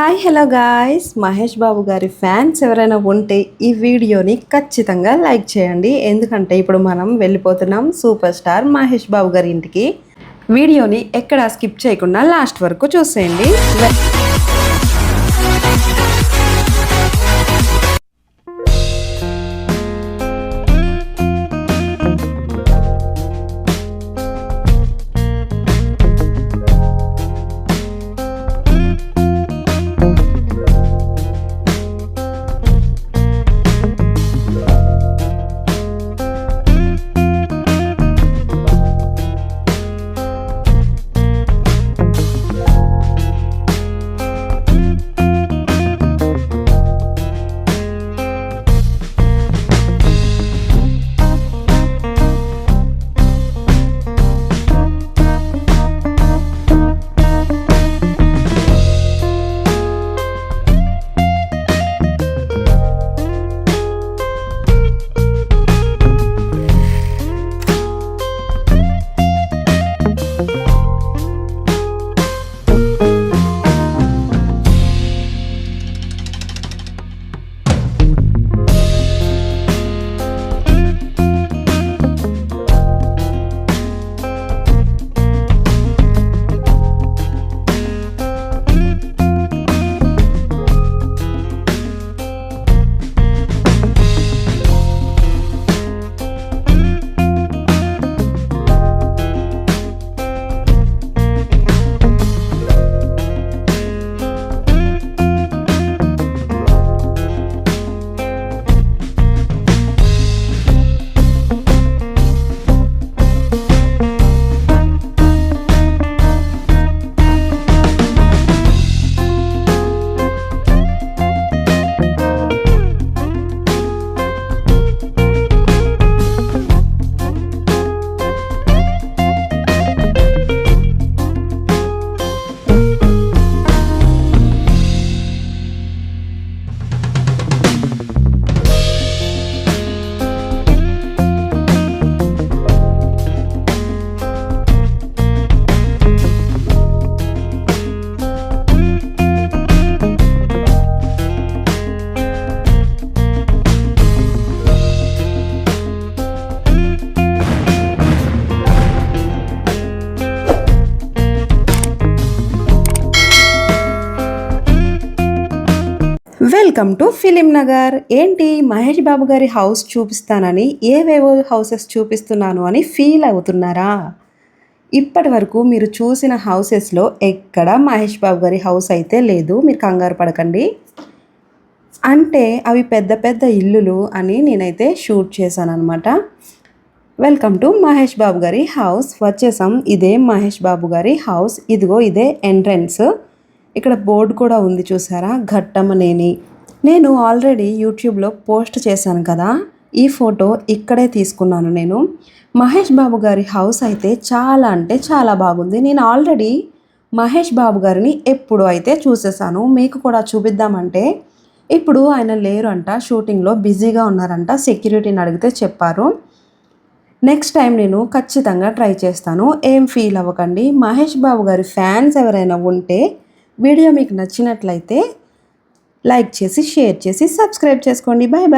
Hi hello guys, Mahesh Babu గారి fans ఎవరైనా ఉంటే ఈ వీడియోని ఖచ్చితంగా లైక్ చేయండి. ఎందుకంటే ఇప్పుడు మనం వెళ్ళిపోతున్నాం సూపర్ స్టార్ మహేష్ బాబు గారి ఇంటికి. వీడియోని ఎక్కడ స్కిప్ చేయకుండా లాస్ట్ వరకు చూసేయండి. Welcome to film Nagar. ఏంటి మహేష్ బాబు గారి హౌస్ చూపిస్తానని ఏవేవో హౌసెస్ చూపిస్తున్నాను అని ఫీల్ అవుతున్నారా? ఇప్పటి వరకు మీరు చూసిన హౌసెస్లో ఎక్కడ మహేష్ బాబు గారి హౌస్ అయితే లేదు. మీరు కంగారు పడకండి. అంటే అవి పెద్ద పెద్ద ఇల్లులు అని నేనైతే షూట్ చేశాను అనమాట. వెల్కమ్ టు మహేష్ బాబు గారి హౌస్. వచ్చేసాం. ఇదే మహేష్ బాబు గారి హౌస్. ఇదిగో ఇదే ఎంట్రన్స్. ఇక్కడ బోర్డు కూడా ఉంది చూసారా, ఘట్టమనేని. నేను ఆల్రెడీ యూట్యూబ్లో పోస్ట్ చేశాను కదా, ఈ ఫోటో ఇక్కడే తీసుకున్నాను నేను. మహేష్ బాబు గారి హౌస్ అయితే చాలా అంటే చాలా బాగుంది. నేను ఆల్రెడీ మహేష్ బాబు గారిని ఎప్పుడు అయితే చూసేసాను. మీకు కూడా చూపిద్దామంటే ఇప్పుడు ఆయన లేరు అంట, షూటింగ్లో బిజీగా ఉన్నారంట. సెక్యూరిటీని అడిగితే చెప్పారు. నెక్స్ట్ టైం నేను ఖచ్చితంగా ట్రై చేస్తాను. ఏం ఫీల్ అవ్వకండి. మహేష్ బాబు గారి ఫ్యాన్స్ ఎవరైనా ఉంటే వీడియో మీకు నచ్చినట్లయితే లైక్ చేసి, షేర్ చేసి, సబ్స్క్రైబ్ చేసుకోండి. Bye bye.